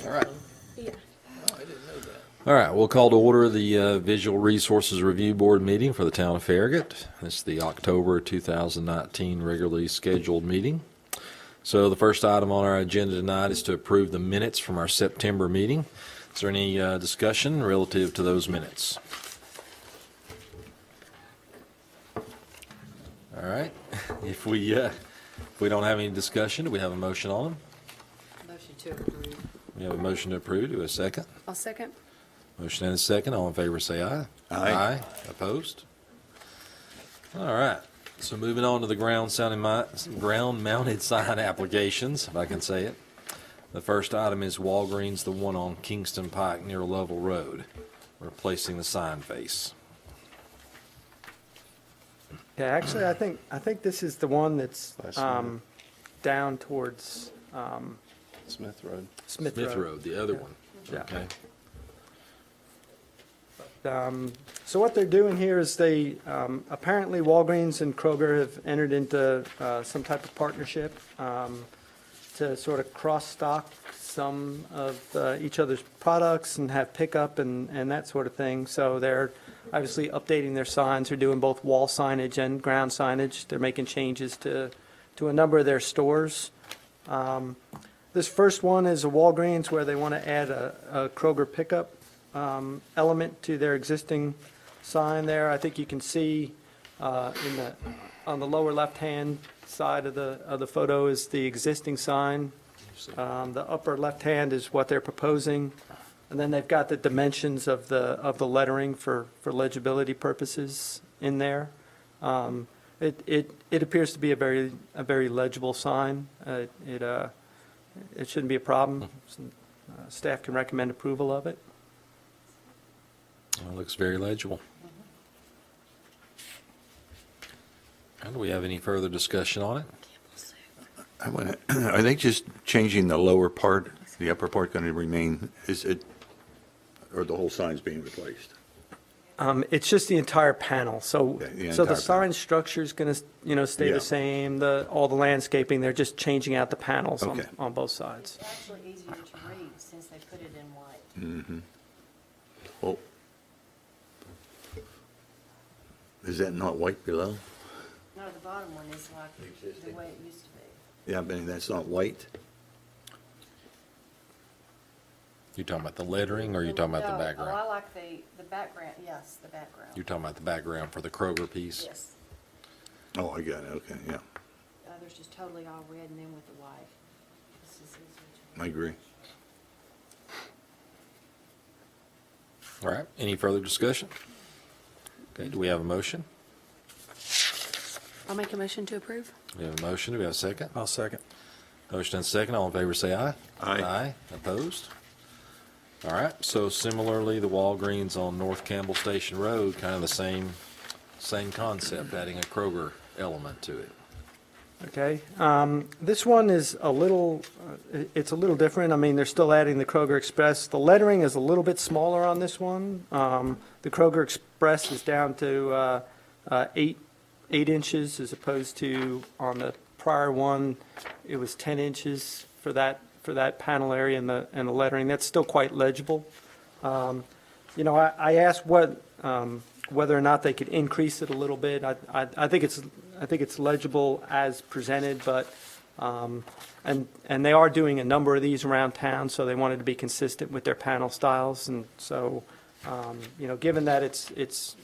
All right. Yeah. Oh, I didn't know that. All right, we'll call to order the Visual Resources Review Board meeting for the town of Farragut. This is the October 2019 regularly scheduled meeting. So the first item on our agenda tonight is to approve the minutes from our September meeting. Is there any discussion relative to those minutes? All right. If we don't have any discussion, do we have a motion on them? Motion to approve. We have a motion to approve. Do we have a second? I'll second. Motion and a second. All in favor say aye. Aye. Opposed? All right. So moving on to the ground-mounted sign applications, if I can say it. The first item is Walgreens, the one on Kingston Pike near Level Road, replacing the sign face. Yeah, actually, I think this is the one that's down towards Smith Road. Smith Smith Road. Road, the other one. Yeah. Okay. So what they're doing here is they, apparently Walgreens and Kroger have entered into some type of partnership to sort of cross-stock some of each other's products and have pickup and that sort of thing. So they're obviously updating their signs. They're doing both wall signage and ground signage. They're making changes to a number of their stores. This first one is a Walgreens where they want to add a Kroger pickup element to their existing sign there. I think you can see on the lower left-hand side of the photo is the existing sign. The upper left-hand is what they're proposing. And then they've got the dimensions of the lettering for legibility purposes in there. It appears to be a very legible sign. It shouldn't be a problem. Staff can recommend approval of it. Well, it looks very legible. And do we have any further discussion on it? Are they just changing the lower part? The upper part going to remain? Is it, or the whole sign's being replaced? It's just the entire panel. So The the entire sign panel. structure is going to, stay Yeah. the same. All the landscaping, they're just changing out the panels Okay. on both sides. It's actually easier to read since they put it in white. Well, is that not white below? No, the bottom one is like the way it used to be. Yeah, but that's not white? You talking about the lettering, or you talking about the No, background? Oh, I like the background, yes, the background. You're talking about the background for the Kroger piece? Yes. Oh, I got it, okay, yeah, The other's just totally all red and then with the white. This is easier to I agree. All right, any further discussion? Okay, do we have a motion? I'll make a motion to approve. We have a motion, do we have a second? I'll second. Motion and second, all in favor say aye. Aye. Aye, opposed? All right, so similarly, the Walgreens on North Campbell Station Road, kind of the same concept, adding a Kroger element to it. Okay. This one is it's a little different. I mean, they're still adding the Kroger Express. The lettering is a little bit smaller on this one. The Kroger Express is down to 8 inches as opposed to on the prior one, it was 10 inches for that panel area and the lettering. That's still quite legible. I asked whether or not they could increase it a little bit. I think it's legible as presented, but and they are doing a number of these around town, so they wanted to be consistent with their panel styles, and so given that it's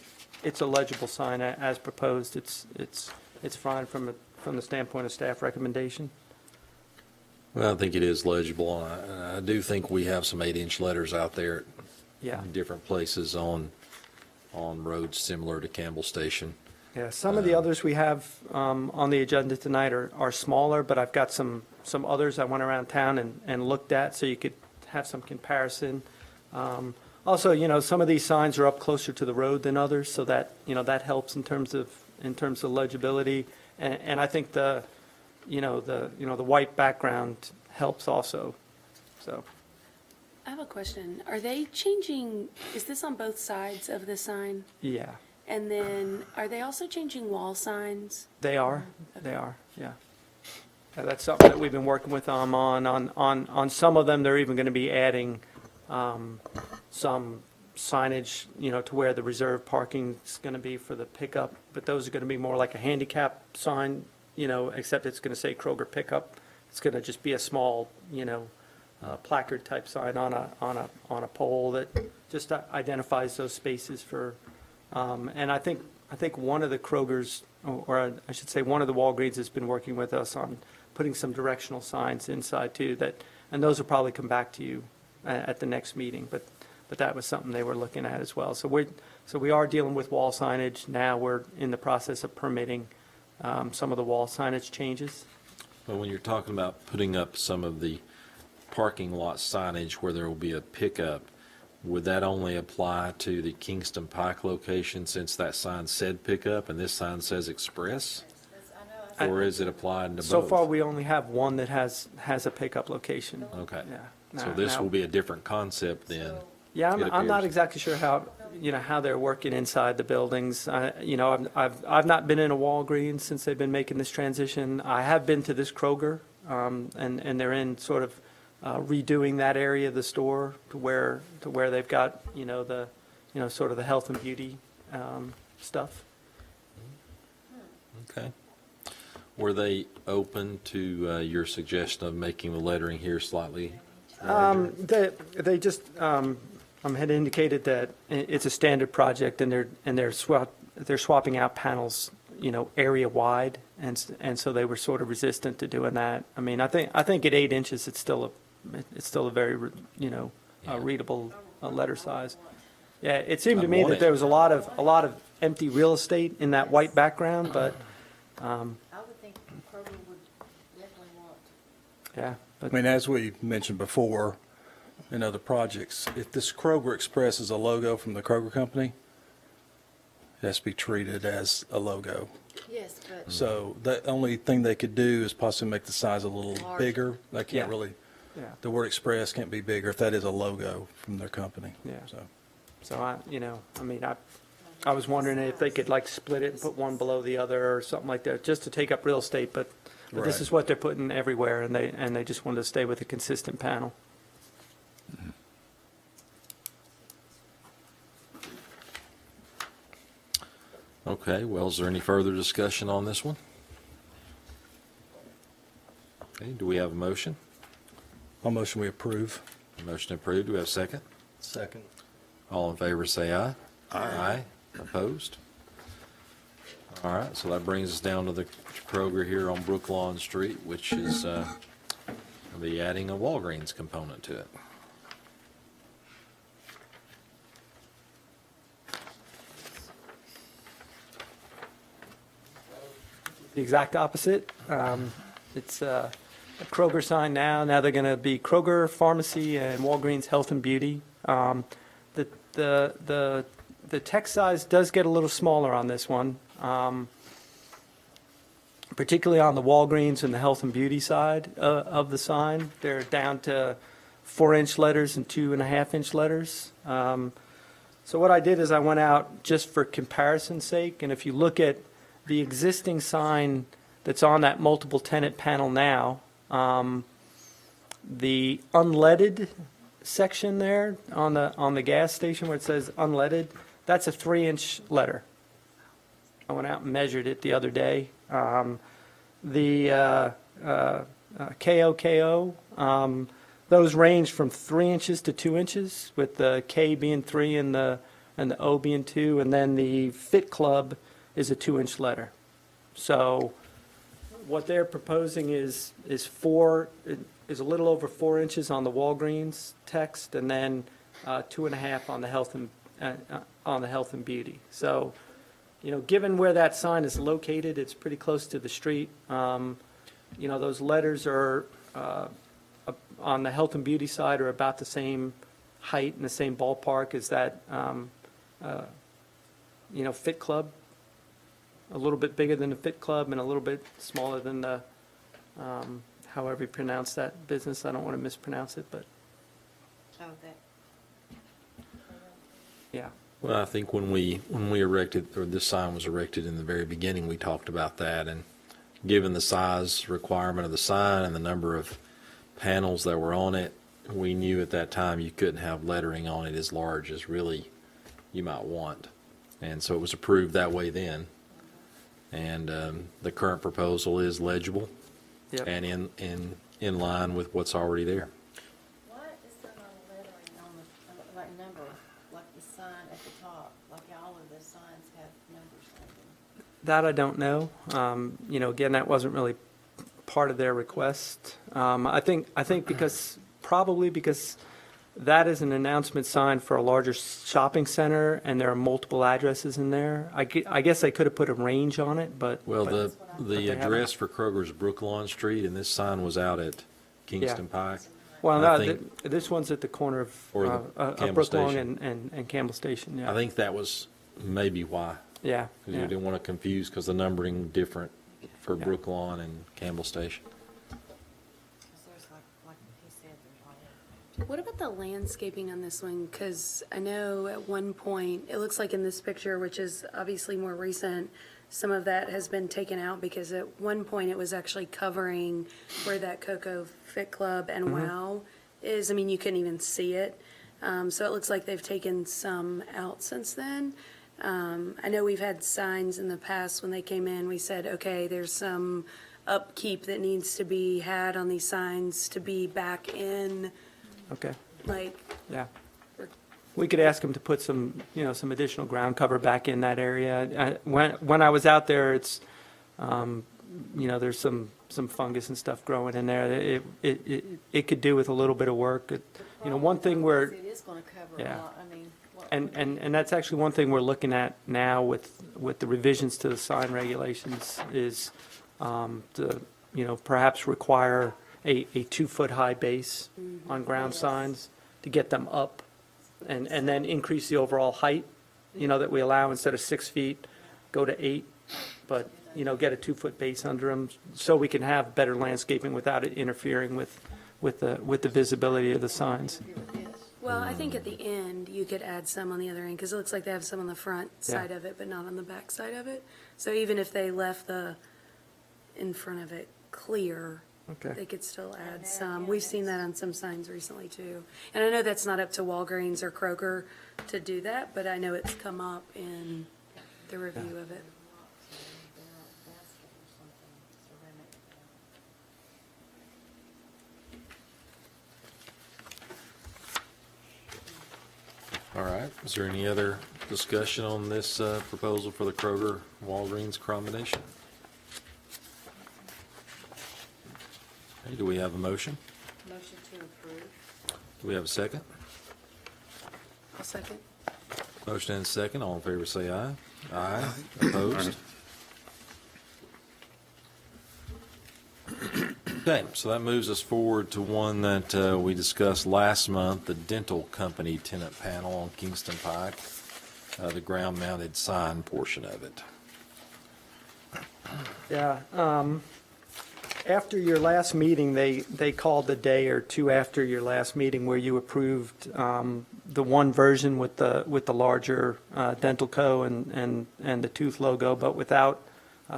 a legible sign as proposed, it's fine from the standpoint of staff recommendation. Well, I think it is legible, and I do think we have some 8-inch letters out there Yeah. in different places on roads similar to Campbell Station. Yeah, some of the others we have on the agenda tonight are smaller, but I've got some others I went around town and looked at, so you could have some comparison. Also, some of these signs are up closer to the road than others, so that, that helps in terms of legibility. And I think the white background helps also, so. I have a question. Are they changing, is this on both sides of the sign? Yeah, And then, are they also changing wall signs? they are, yeah. That's something that we've been working with them on some of them, they're even going to be adding some signage, to where the reserved parking is going to be for the pickup, but those are going to be more like a handicap sign, except it's going to say Kroger Pickup. It's going to just be a small, placard type sign on a pole that just identifies those spaces for, and I think one of the Krogers, or I should say, one of the Walgreens has been working with us on putting some directional signs inside too, and those will probably come back to you at the next meeting, but that was something they were looking at as well. So we are dealing with wall signage. Now we're in the process of permitting some of the wall signage changes. Well, when you're talking about putting up some of the parking lot signage where there will be a pickup, would that only apply to the Kingston Pike location since that sign said pickup and this sign says express? Or is it applied to both? So far, we only have one that has a pickup location. Okay. Yeah. So this will be a different concept then? Yeah, it I'm not appears. exactly sure how they're working inside the buildings. I've not been in a Walgreens since they've been making this transition. I have been to this Kroger, and they're in sort of redoing that area of the store to where they've got, the, sort of the health and beauty stuff. Okay. Were they open to your suggestion of making the lettering here slightly larger? They just had indicated that it's a standard project, and they're swapping out panels, area wide, and so they were sort of resistant to doing that. I mean, I think at 8 inches, it's still a very readable letter size. Yeah, it seemed to I'd me want that it. there was a lot of empty real estate in that white background, but I would think Kroger would definitely want. yeah. But I mean, as we mentioned before in other projects, if this Kroger Express is a logo from the Kroger company, it has to be treated as a logo. Yes, but So the only thing they could do is possibly make the size a little Larger. bigger. They can't Yeah. really, yeah. the word express can't be bigger if that is a logo from their company. Yeah. So, So I was wondering if they could like split it and put one below the other or something like that, just to take up real estate, but this Right. is what they're putting everywhere, and they just wanted to stay with a consistent panel. Okay, well, is there any further discussion on this one? Okay, do we have a motion? I'll motion we approve. Motion approved. Do we have a second? Second. All in favor, say aye. Aye. Opposed? All right, so that brings us down to the Kroger here on Brooklawn Street, which is, will be adding a Walgreens component to it. The exact opposite. It's a Kroger sign now. Now they're going to be Kroger Pharmacy and Walgreens Health and Beauty. The text size does get a little smaller on this one, particularly on the Walgreens and the Health and Beauty side of the sign. They're down to 4-inch letters and 2.5-inch letters. So what I did is I went out just for comparison's sake, and if you look at the existing sign that's on that multiple tenant panel now, the unleaded section there on the gas station where it says unleaded, that's a 3-inch letter. I went out and measured it the other day. The KOKO, those range from 3 inches to 2 inches, with the K being 3 and the O being 2, and then the Fit Club is a 2-inch letter. So what they're proposing is a little over 4 inches on the Walgreens text, and then 2.5 on the health and beauty. So, given where that sign is located, it's pretty close to the street. Those letters are on the health and beauty side are about the same height and the same ballpark as that Fit Club. A little bit bigger than the Fit Club and a little bit smaller than the, however you pronounce that business. I don't want to mispronounce it, but Oh, that. yeah. Well, I think when we erected, or this sign was erected in the very beginning, we talked about that, and given the size requirement of the sign and the number of panels that were on it, we knew at that time you couldn't have lettering on it as large as really you might want. And so it was approved that way then. And the current proposal is legible Yep. and in line with what's already there. Why is there not a lettering on the, like number, like the sign at the top, like all of the signs have numbers on them? That I don't know. You know, again, that wasn't really part of their request. I think probably because that is an announcement sign for a larger shopping center, and there are multiple addresses in there. I guess they could have put a range on it, but. Well, but- the they haven't. address for Kroger's Brooklawn Street, and this sign was out at Kingston Pike. Well, I no, think- this one's at the corner of Or Campbell Brooklawn Station. and Campbell Station, yeah. I think that was maybe why, Yeah, because we yeah. didn't want to confuse, because the numbering different for Yeah. Brooklawn and Campbell Station. Because there's like he said, there's like. What about the landscaping on this one? Because I know at one point, it looks like in this picture, which is obviously more recent, some of that has been taken out because at one point it was actually covering where that Cocoa Fit Club and Wow is. I mean, you couldn't even see it. So it looks like they've taken some out since then. I know we've had signs in the past when they came in, we said, okay, there's some upkeep that needs to be had on these signs to be back in, Okay, like, yeah. We could ask them to put some additional ground cover back in that area. When I was out there, it's, there's some fungus and stuff growing in there. It could do with a little bit of work. One thing we're, It is gonna cover a Yeah. lot, I mean. what- and that's actually one thing we're looking at now with the revisions to the sign regulations is to, perhaps require a 2-foot high base on ground signs to get them up and then increase the overall height, that we allow instead of 6 feet, go to 8, but, get a 2-foot base under them so we can have better landscaping without it interfering with the visibility of the signs. well, I think at the end, you could add some on the other end, because it looks like they have some on the front side of it, but not on the back side of it. So even if they left the in front of it clear, Okay. they could still add some. We've seen that on some signs recently, too. And I know that's not up to Walgreens or Kroger to do that, but I know it's come up in the review of it. All right, is there any other discussion on this proposal for the Kroger-Walgreens combination? Okay, do we have a motion? Motion to approve. Do we have a second? A second? Motion and a second, all in favor say aye. Aye, opposed? Okay, so that moves us forward to one that we discussed last month, the dental company tenant panel on Kingston Pike, the ground-mounted sign portion of it. Yeah, after your last meeting, they called the day or two after your last meeting where you approved the one version with the larger dental co and the tooth logo, but without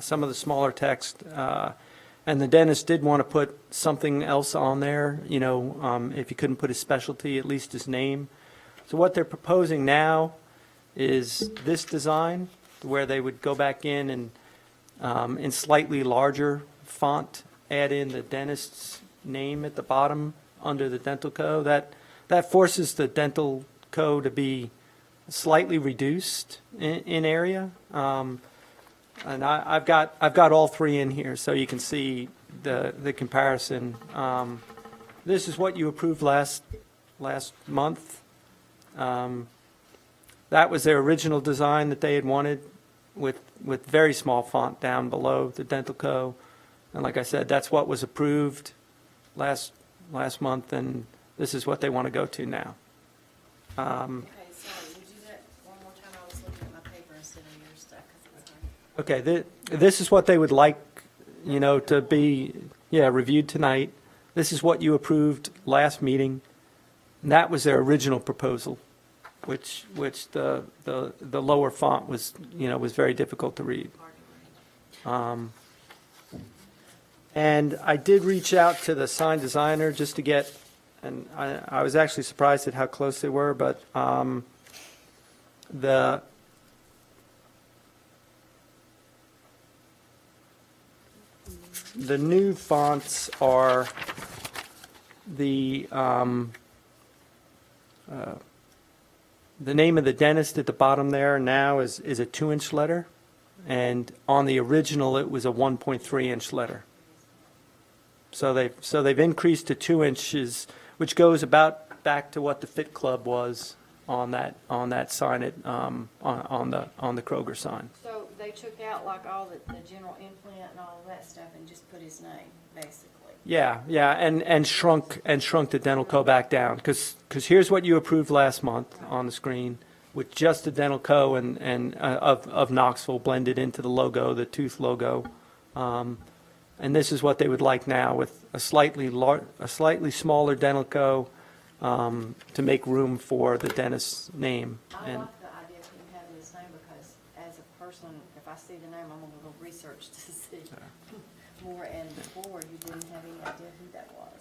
some of the smaller text. And the dentist did want to put something else on there, if you couldn't put his specialty, at least his name. So what they're proposing now is this design, where they would go back in slightly larger font, add in the dentist's name at the bottom under the dental co. That forces the dental co to be slightly reduced in area. And I've got all three in here, so you can see the comparison. This is what you approved last month. That was their original design that they had wanted, with very small font down below the dental co. And like I said, that's what was approved last month, and this is what they want to go to now. Okay, sorry, would you do that one more time? I was looking at my paper instead of your stuff, 'cause it's hard. Okay, this is what they would like, to be, reviewed tonight. This is what you approved last meeting. And that was their original proposal, which the lower font was very difficult to read. And I did reach out to the sign designer just to get, and I was actually surprised at how close they were, but the new fonts are the name of the dentist at the bottom there now is a 2-inch letter, and on the original it was a 1.3-inch letter. So they've increased to 2 inches, which goes about back to what the Fit Club was on that sign at on the Kroger sign. So they took out like all the general implant and all of that stuff and just put his name, basically. Yeah, and shrunk the dental co back down, because here's what you approved last month on the screen, with just the dental co and of Knoxville blended into the logo, the tooth logo, and this is what they would like now, with a slightly smaller dental co to make room for the dentist's name. I And like the idea of him having his name because as a person, if I see the name, I'm gonna go research to see more, and before you didn't have any idea who that was.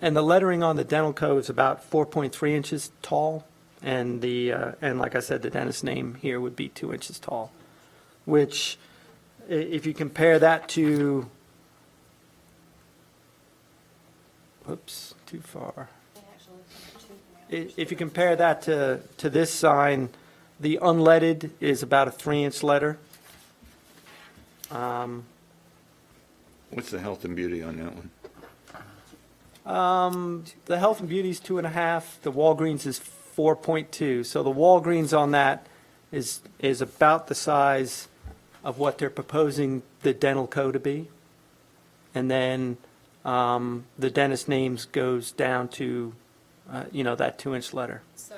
And the lettering on the dental co is about 4.3 inches tall, and like I said, the dentist's name here would be 2 inches tall, which, if you compare that to, whoops, too far. They actually look like a tooth now. If you compare that to this sign, the unleaded is about a 3-inch letter. What's the health and beauty on that one? The Health and Beauty is 2.5. The Walgreens is 4.2. So the Walgreens on that is about the size of what they're proposing the dental co to be. And then the dentist names goes down to, that 2-inch letter. So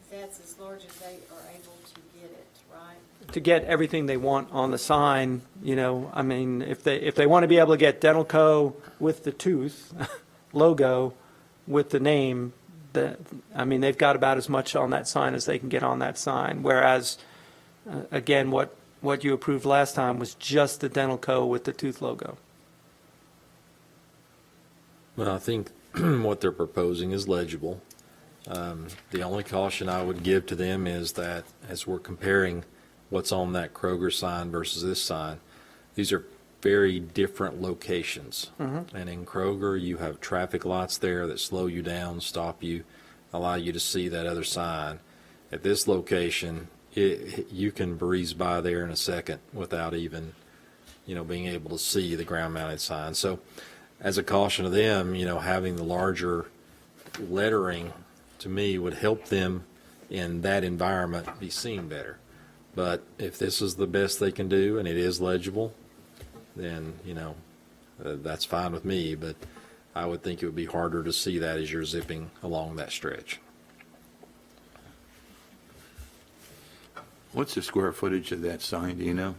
that's as large as they are able to get it, right? To get everything they want on the sign, I mean, if they want to be able to get dental co with the tooth logo with the name, they've got about as much on that sign as they can get on that sign. Whereas, again, what you approved last time was just the dental co with the tooth logo. Well, I think what they're proposing is legible. The only caution I would give to them is that as we're comparing what's on that Kroger sign versus this sign, these are very different locations. And in Kroger, you have traffic lights there that slow you down, stop you, allow you to see that other sign. At this location, you can breeze by there in a second without even, being able to see the ground-mounted sign. So as a caution to them, having the larger lettering, to me, would help them in that environment be seen better. But if this is the best they can do and it is legible, then, that's fine with me. But I would think it would be harder to see that as you're zipping along that stretch. What's the square footage of that sign, do you know?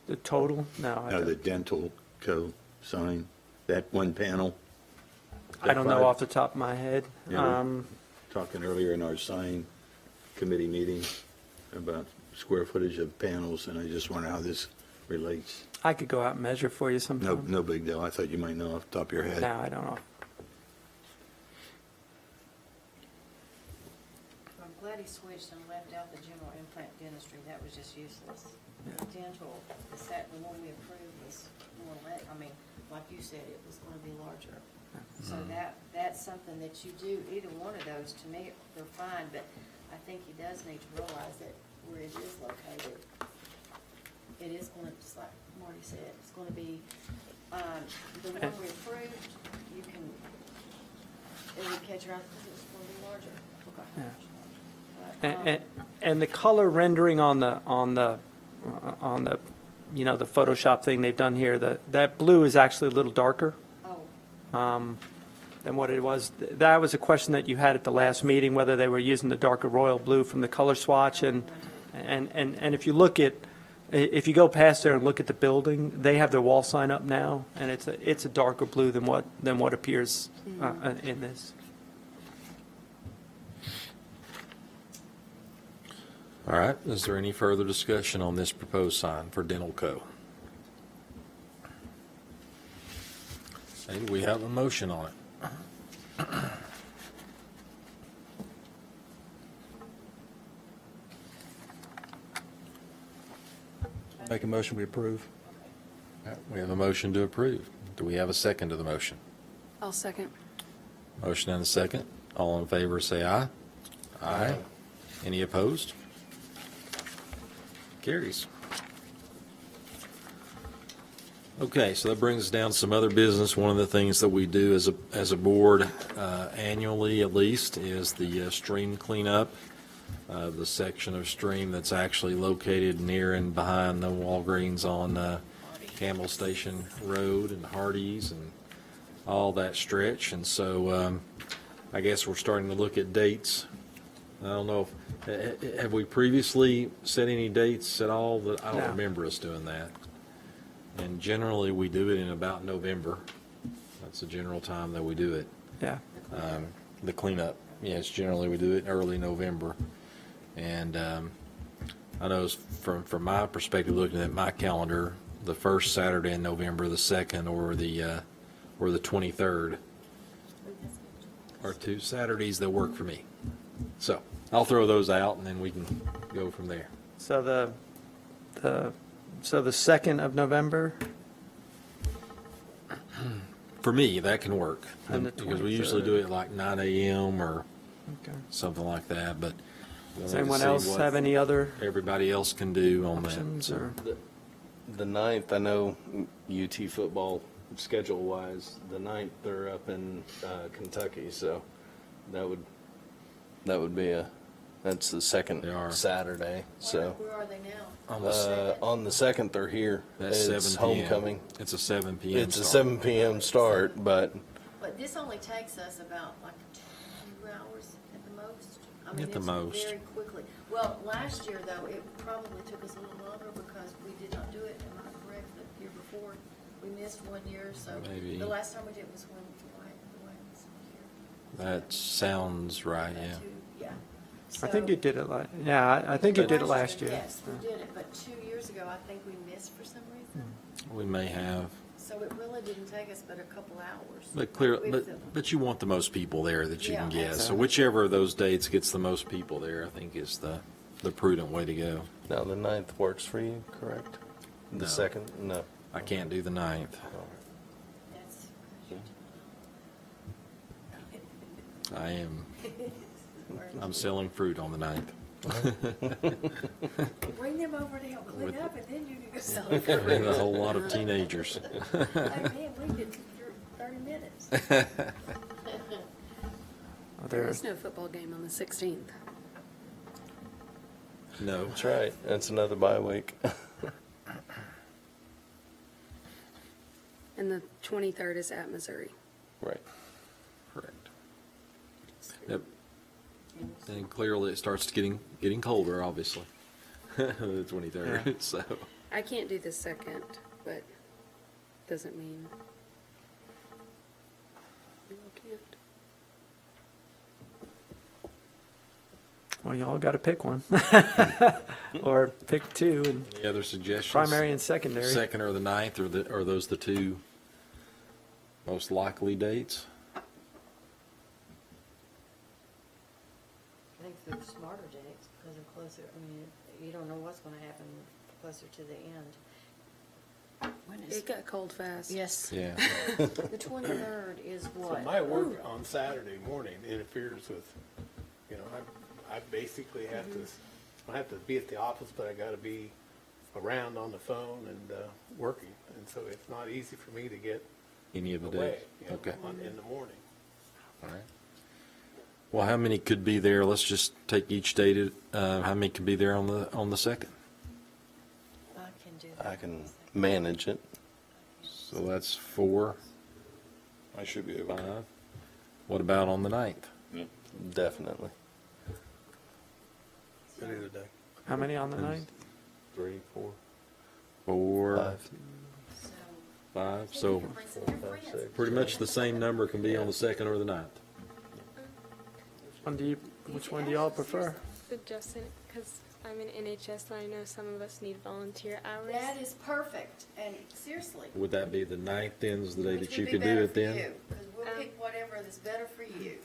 The total? No, I No, the don't. dental co sign, that one panel? I don't know off the top of my head. Yeah, talking earlier in our sign committee meeting about square footage of panels, and I just wonder how this relates. I could go out and measure for you sometime. No big deal. I thought you might know off the top of your head. No, I don't know. I'm glad he switched and left out the general implant dentistry. That was just useless. Dental, the one we approved was more like you said, it was gonna be larger. So that's something that you do, either one of those, to me, they're fine, but I think he does need to realize that where it is located, it is gonna, just like Marty said, it's gonna be, the one we approved, it would catch your eye because it's gonna be larger. But, And the color rendering on the the Photoshop thing they've done here, that blue is actually a little darker than what it was. That was a question that you had at the last meeting, whether they were using the darker royal blue from the color swatch. And if you go past there and look at the building, they have their wall sign up now, and it's a darker blue than what appears in this. All right, is there any further discussion on this proposed sign for Dental Co? Hey, we have a motion on it. Make a motion, we approve. We have a motion to approve. Do we have a second to the motion? I'll second. Motion and a second. All in favor, say aye. Aye. Any opposed? Carries. Okay, so that brings us down to some other business. One of the things that we do as a board, annually at least, is the stream cleanup. The section of stream that's actually located near and behind the Walgreens on Campbell Station Road and Hardee's and all that stretch. And so I guess we're starting to look at dates. I don't know if, have we previously set any dates at all? That I don't No. remember us doing that. And generally, we do it in about November. That's the general time that we do it. Yeah. The cleanup, yes, generally we do it in early November. And I know from my perspective, looking at my calendar, the first Saturday in November, the second, or the 23rd are two Saturdays that work for me. So I'll throw those out, and then we can go from there. So the 2nd of November, For me, that can work. And the Because we usually 23rd. do it like 9 a.m. or okay. something like that, but. we'll Does have to anyone see else what have any other everybody else can do on that. options So, or? The 9th, I know UT football schedule-wise, the 9th they're up in Kentucky, so that would be that's the second They are. Saturday. So Where are they now? On the on the 2nd they're here. That's 7 It's p.m. homecoming. It's a 7 p.m. It's a start. 7 p.m. start, but But this only takes us about like 2 hours at the most. I mean, At the it's most. very quickly. Well, last year though, it probably took us a little longer because we did not do it, am I correct, the year before? We missed 1 year, so Maybe. the last time we did was when Dwayne was here. That sounds right, yeah. Yeah. I think So- you did it I think you did it last year. Yes, we did it, but 2 years ago, I think we missed for some reason. We may have, So it really didn't take us but a couple hours. but clear, With but, the- but you want the most people there that you can Yeah, get. So absolutely. whichever of those dates gets the most people there, I think is the prudent way to go. now the 9th works for you, correct? No. The 2nd, no. I can't do the 9th. That's- I am, I'm selling fruit on the 9th. Bring them over to help clean With- up, and then you can go sell And it. a whole lot of teenagers. Hey, man, we did 30 minutes. There is no football game on the 16th. No. That's right. That's another bye week. And the 23rd is at Missouri. Right. Correct. Yep. And clearly it starts getting colder, obviously, the 23rd, Yeah. so. I can't do the 2nd, but doesn't mean you can't. Well, y'all got to pick one. Or pick two, and Any other suggestions? primary and secondary. Second or the 9th, or are those the two most likely dates? I think they're smarter dates because they're closer. I mean, you don't know what's going to happen closer to the end. When is It got cold fast. Yes. Yeah. The 23rd is So what? my work on Saturday morning interferes with, I basically have to, I have to be at the office, but I gotta be around on the phone and, working. And so it's not easy for me to get Any of the away, days? Okay, in the morning. all right. Well, how many could be there? Let's just take each date, how many could be there on the 2nd? I can do that. I can manage it. So that's 4, I should be able 5. to. What about on the 9th? Definitely. Any other day. How many on the 9th? 3, 4, 4, 5. So, 5, you so can bring some of your friends. pretty much the same number can be on the 2nd or the 9th. Which one do y'all prefer? Suggesting, because I'm in NHS, and I know some of us need volunteer hours. That is perfect, and seriously. Would that be the 9th then, is the day which that you would be could do better it for then? you, 'cause we'll pick whatever that's better for you.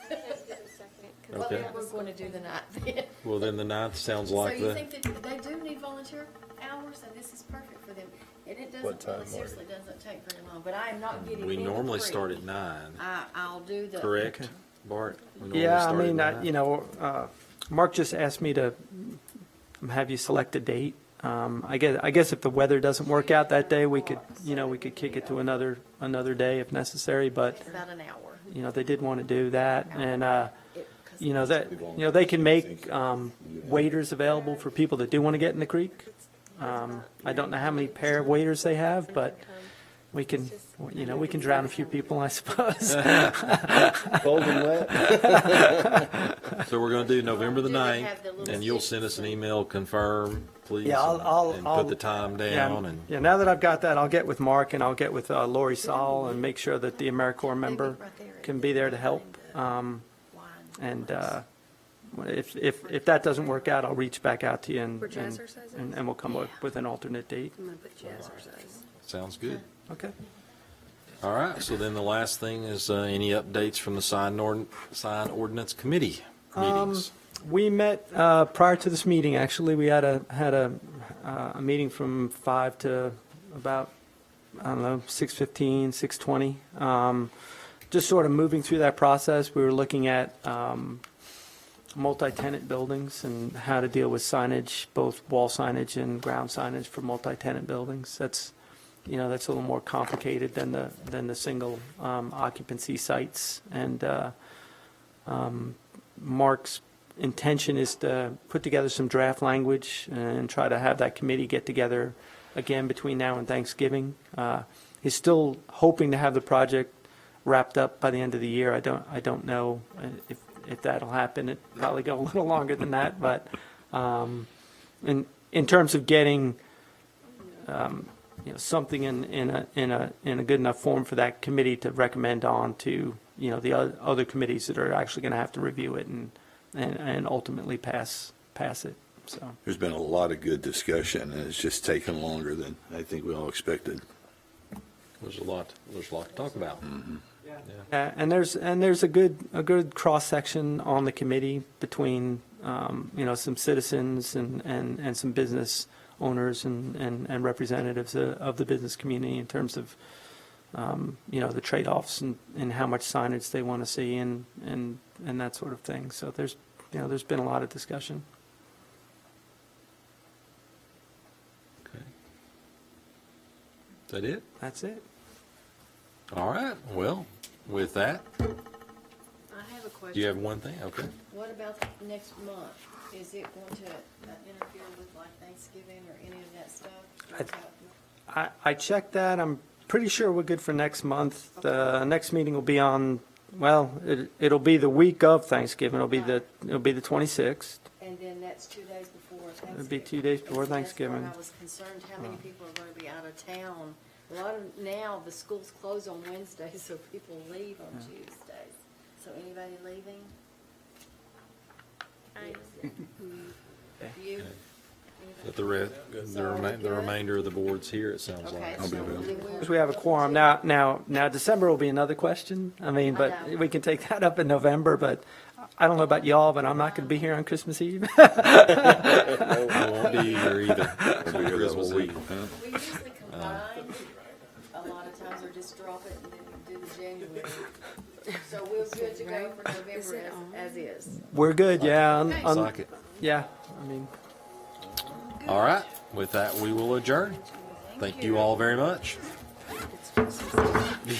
Can't do the second, 'cause Well, Okay. then we're going to do the 9th then. Well, then the 9th sounds So like you the, think that they do need volunteer hours, and this is perfect for them? And it What doesn't, time, really seriously doesn't take very long, but I am not getting we any normally free. start at 9, I'll do the. correct, Bart? We normally Yeah, I start at mean, 9. you know, Mark just asked me to have you select a date. I guess if the weather doesn't work out that day, we could, you know, we could kick it to another day if necessary, but, It's about an hour. you know, they did want to do that, and, 'Cause you know, they can make waiters available for people that do want to get in the creek. I don't know how many pair of waiters they have, but we can, you know, we can drown a few people, I suppose. Cold and wet? So we're going to do November the Do they 9th, have the little and you'll sticks send us an and- email, confirm, please, Yeah, I'll- and I'll- put the time down, and Yeah, now that I've got that, I'll get with Mark and I'll get with Lori Saul and make sure that the AmeriCorps member can be there to help. Wine. And if that doesn't work out, I'll reach back out to you For jazzercise? and we'll come up with an alternate date. I'm gonna put jazzercise. sounds good. Okay. All right, so then the last thing is any updates from the sign ordinance committee meetings? We met prior to this meeting, actually. We had a meeting from 5 to about, I don't know, 6:15, 6:20. Just sort of moving through that process. We were looking at multi-tenant buildings and how to deal with signage, both wall signage and ground signage for multi-tenant buildings. That's, you know, that's a little more complicated than the single occupancy sites. And Mark's intention is to put together some draft language and try to have that committee get together again between now and Thanksgiving. He's still hoping to have the project wrapped up by the end of the year. I don't know if that'll happen. It probably go a little longer than that, but in terms of getting you know, something in a good enough form for that committee to recommend on to, you know, the other committees that are actually going to have to review it and ultimately pass it. So There's been a lot of good discussion, and it's just taken longer than I think we all expected. There's a lot to talk about. and there's a good cross section on the committee between you know, some citizens and some business owners and representatives of the business community in terms of you know, the trade-offs and how much signage they want to see and that sort of thing. So there's been a lot of discussion. Okay. Is that it? That's it. All right, well, with that, I have a question. do you have one thing? Okay. What about next month? Is it going to interfere with like Thanksgiving or any of that stuff? I checked that. I'm pretty sure we're good for next month. The next meeting will be on, well, it'll be the week of Thanksgiving. It'll be the 26th. And then that's 2 days before Thanksgiving. It'll be 2 days before And so Thanksgiving. That's why I was concerned how many people are going to be out of town. A lot of, now, the schools close on Wednesdays, so people leave on Tuesdays. So anybody leaving? You? But the remainder of the board's here, it sounds Okay. like. so then we're- We have a quorum. Now, December will be another question. I mean, but I know. we can take that up in November, but I don't know about y'all, but I'm not going to be here on Christmas Eve. I won't be here either. We'll be here that whole week. We usually combine, a lot of times, or just drop it and then do the January. So we're good to go for November as is. We're good, yeah. Like it. Yeah, I mean. All right, with that, we will adjourn. Thank you all very much.